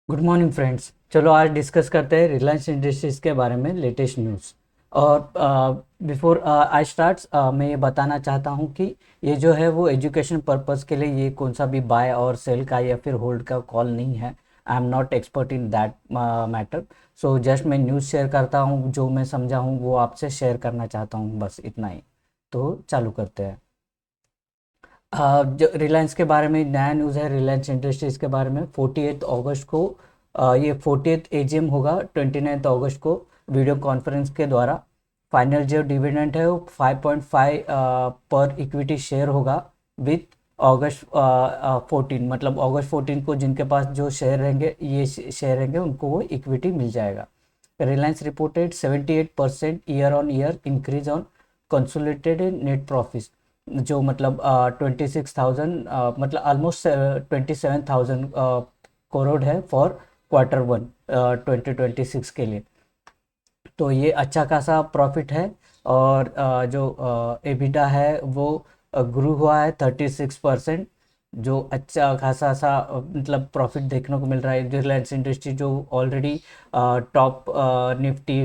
Good morning friends. चलो आज discuss करते हैं रिलायंस इंडस्ट्रीज़ के बारे में लेटेस्ट न्यूज़। और बिफोर आई स्टार्ट्स मैं ये बताना चाहता हूँ कि ये जो है वो एजुकेशन पर्पस के लिए ये कौन सा भी बाय और सेल का या फिर होल्ड का कॉल नहीं है। I am not expert in that matter. So just मैं न्यूज़ शेयर करता हूँ, जो मैं समझा हूँ वो आपसे शेयर करना चाहता हूँ, बस इतना ही। तो चालू करते हैं। जो रिलायंस के बारे में नया न्यूज़ है, रिलायंस इंडस्ट्रीज़ के बारे में 48 अगस्त को ये 48th एजीएम होगा 29 अगस्त को वीडियो कॉन्फ्रेंस के द्वारा। फाइनल जो डिविडेंड है वो 5.5 पर इक्विटी शेयर होगा विथ अगस्त 14, मतलब अगस्त 14 को जिनके पास जो शेयर रहेंगे, ये शेयर रहेंगे, उनको वो इक्विटी मिल जाएगा। Reliance reported 78% year on year increase on consolidated net profit, जो मतलब 26,000, मतलब ऑलमोस्ट 27,000 करोड़ है फॉर Q1 2026 के लिए। तो ये अच्छा खासा प्रॉफिट है। और जो एबिटा है वो ग्रू हुआ है 36%, जो अच्छा खासा सा मतलब प्रॉफिट देखने को मिल रहा है। रिलायंस इंडस्ट्री जो ऑलरेडी टॉप निफ्टी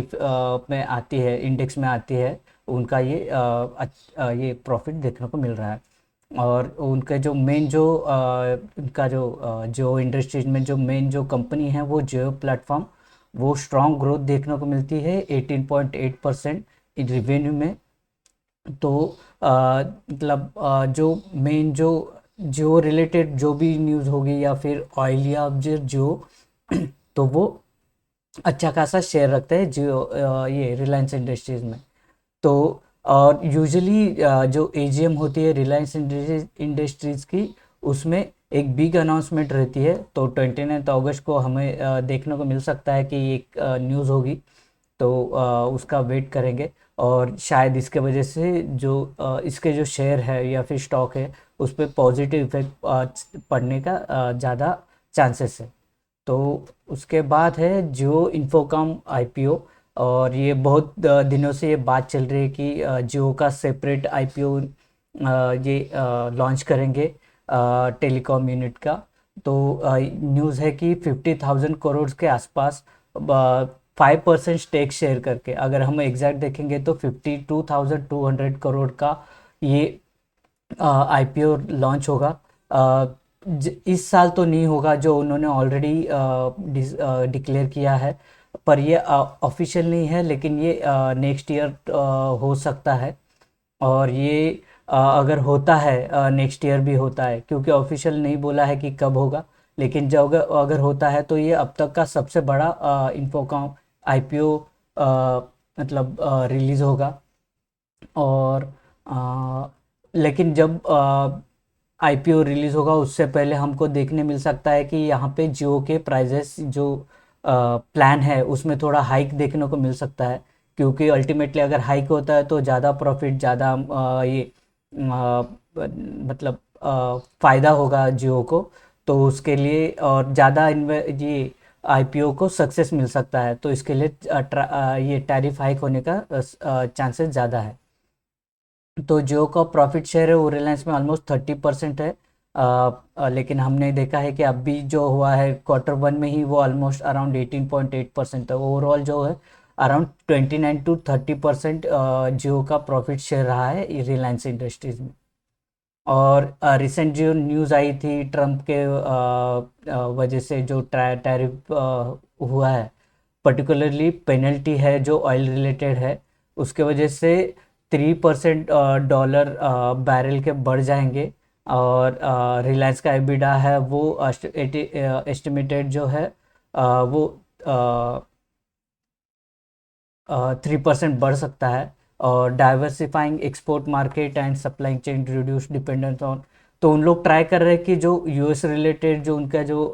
में आती है, इंडेक्स में आती है, उनका ये ये प्रॉफिट देखने को मिल रहा है। और उनके जो मेन जो उनका जो जियो इंडस्ट्रीज में जो मेन जो कंपनी है वो जियो प्लेटफॉर्म, वो स्ट्रॉन्ग ग्रोथ देखने को मिलती है 18.8% इन रिवेन्यू में। तो मतलब जो मेन जो जियो रिलेटेड जो भी न्यूज़ होगी या फिर ऑयल या जो जियो तो वो अच्छा खासा शेयर रखता है जियो, ये रिलायंस इंडस्ट्रीज़ में। तो और यूजुअली जो एजीएम होती है रिलायंस इंडस्ट्रीज़ की, उसमें एक बिग अनाउंसमेंट रहती है। तो 29 अगस्त को हमें देखने को मिल सकता है कि एक न्यूज़ होगी। तो उसका वेट करेंगे। और शायद इसके वजह से जो इसके जो शेयर है या फिर स्टॉक है, उस पर पॉजिटिव इफेक्ट पड़ने का ज़्यादा चांसेस है। तो उसके बाद है जियो इन्फोकॉम आईपीओ। और ये बहुत दिनों से ये बात चल रही है कि जियो का सेपरेट आईपीओ ये लॉन्च करेंगे टेलीकॉम यूनिट का। तो न्यूज़ है कि 50,000 करोड़ के आसपास 5% स्टेक शेयर करके, अगर हम एग्जैक्ट देखेंगे तो 52,200 करोड़ का ये आईपीओ लॉन्च होगा। अ, इस साल तो नहीं होगा, जो उन्होंने ऑलरेडी डिक्लेयर किया है, पर ये ऑफिशियल नहीं है, लेकिन ये नेक्स्ट ईयर हो सकता है। और ये अगर होता है नेक्स्ट ईयर भी होता है, क्योंकि ऑफिशियल नहीं बोला है कि कब होगा। लेकिन जब अगर अगर होता है तो ये अब तक का सबसे बड़ा इन्फोकॉम आईपीओ मतलब रिलीज़ होगा। और आ, लेकिन जब आईपीओ रिलीज़ होगा उससे पहले हमको देखने मिल सकता है कि यहाँ पे जियो के प्राइजेस जो प्लान है उसमें थोड़ा हाइक देखने को मिल सकता है। क्योंकि अल्टीमेटली अगर हाइक होता है तो ज़्यादा प्रॉफिट, ज़्यादा ये मतलब फ़ायदा होगा जियो को। तो उसके लिए और ज़्यादा ये आईपीओ को सक्सेस मिल सकता है, तो इसके लिए ये टैरिफ हाइक होने का चांसेस ज़्यादा है। तो जियो का प्रॉफिट शेयर है वो रिलायंस में ऑलमोस्ट 30% है। लेकिन हमने देखा है कि अभी जो हुआ है Q1 में ही वो ऑलमोस्ट अराउंड 18.8% है। ओवरऑल जो है अराउंड 29 to 30% जियो का प्रॉफिट शेयर रहा है रिलायंस इंडस्ट्रीज में। और रिसेंट जो न्यूज़ आई थी ट्रम्प के वजह से जो टैरिफ हुआ है, पर्टिकुलरली पेनल्टी है जो ऑयल रिलेटेड है, उसके वजह से 3% डॉलर बैरल के बढ़ जाएंगे। और रिलायंस का एबिडा है वो एस्टिमेटेड जो है वो 3% बढ़ सकता है। और diversifying export market and supply chain reduce dependence on. तो उन लोग ट्राई कर रहे हैं कि जो यूएस रिलेटेड जो उनका जो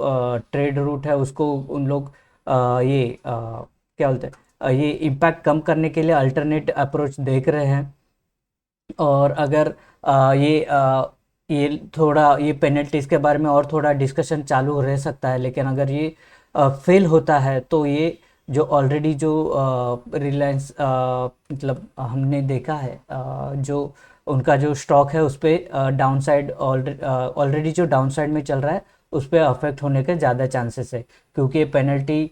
ट्रेड रूट है उसको उन लोग ये क्या बोलते हैं, ये इम्पैक्ट कम करने के लिए अल्टरनेट अप्रोच देख रहे हैं। और अगर ये थोड़ा ये पेनल्टीज़ के बारे में और थोड़ा डिस्कशन चालू रह सकता है, लेकिन अगर ये फेल होता है तो ये जो ऑलरेडी जो रिलायंस मतलब हमने देखा है जो उनका जो स्टॉक है उस पर डाउनसाइड ऑलरेडी जो डाउनसाइड में चल रहा है, उस पर अफेक्ट होने के ज़्यादा चांसेस है, क्योंकि ये पेनल्टी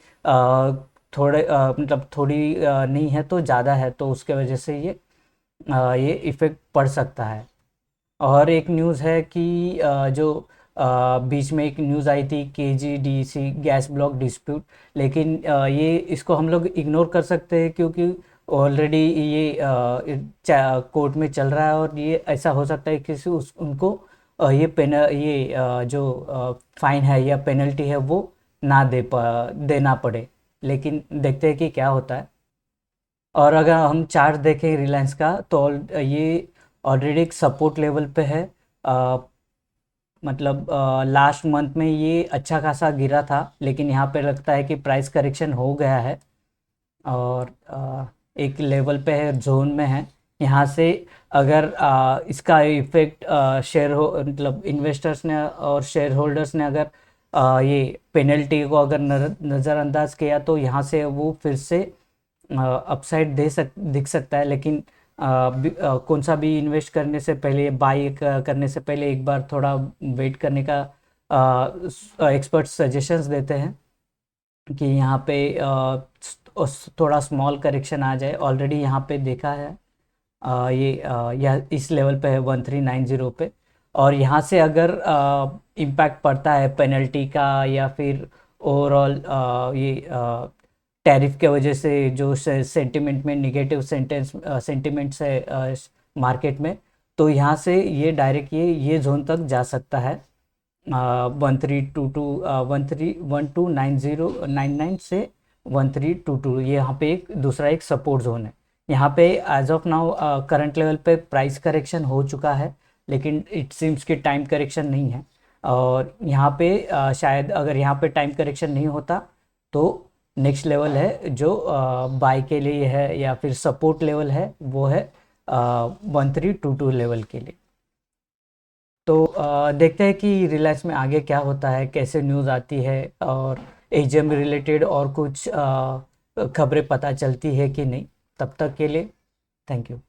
मतलब थोड़ी नहीं है तो ज़्यादा है, तो उसके वजह से ये इफ़ेक्ट पड़ सकता है। और एक न्यूज़ है कि जो बीच में एक न्यूज़ आई थी KGDC गैस ब्लॉक डिस्प्यूट, लेकिन ये इसको हम लोग इग्नोर कर सकते हैं, क्योंकि ऑलरेडी ये कोर्ट में चल रहा है, और ये ऐसा हो सकता है कि उनको जो फाइन है या पेनल्टी है वो ना देना पड़े, लेकिन देखते हैं कि क्या होता है। और अगर हम चार्ट देखें रिलायंस का, तो ये ऑलरेडी एक सपोर्ट लेवल पे है। अ, मतलब लास्ट मंथ में ये अच्छा खासा गिरा था, लेकिन यहाँ पे लगता है कि प्राइस करेक्शन हो गया है, और एक लेवल पे है, जोन में है। यहाँ से अगर इसका इफेक्ट शेयर हो मतलब इन्वेस्टर्स ने और शेयर होल्डर्स ने अगर ये पेनल्टी को अगर नज़रअंदाज किया, तो यहाँ से वो फिर से अपसाइड दिख सकता है। लेकिन कौन सा भी इन्वेस्ट करने से पहले, बाई करने से पहले एक बार थोड़ा वेट करने का एक्सपर्ट सजेशंस देते हैं कि यहाँ पे थोड़ा स्मॉल करेक्शन आ जाए। ऑलरेडी यहाँ पे देखा है यह इस लेवल पे है 1390 पे, और यहाँ से अगर इम्पैक्ट पड़ता है पेनल्टी का या फिर ओवरऑल ये टैरिफ के वजह से जो सेंटिमेंट में निगेटिव सेंटिमेंट्स है मार्केट में, तो यहाँ से ये डायरेक्ट ये जोन तक जा सकता है 1322 13129099 से 1322। ये यहाँ पे एक दूसरा एक सपोर्ट जोन है। यहाँ पे as of now current level पे प्राइस करेक्शन हो चुका है, लेकिन इट सीम्स कि टाइम करेक्शन नहीं है। और यहाँ पे शायद अगर यहाँ पे टाइम करेक्शन नहीं होता, तो नेक्स्ट लेवल है जो बाय के लिए है या फिर सपोर्ट लेवल है, वो है 1322 लेवल के लिए। तो देखते हैं कि रिलायंस में आगे क्या होता है, कैसे न्यूज़ आती है, और एजीएम रिलेटेड और कुछ खबरें पता चलती है कि नहीं। तब तक के लिए थैंक यू।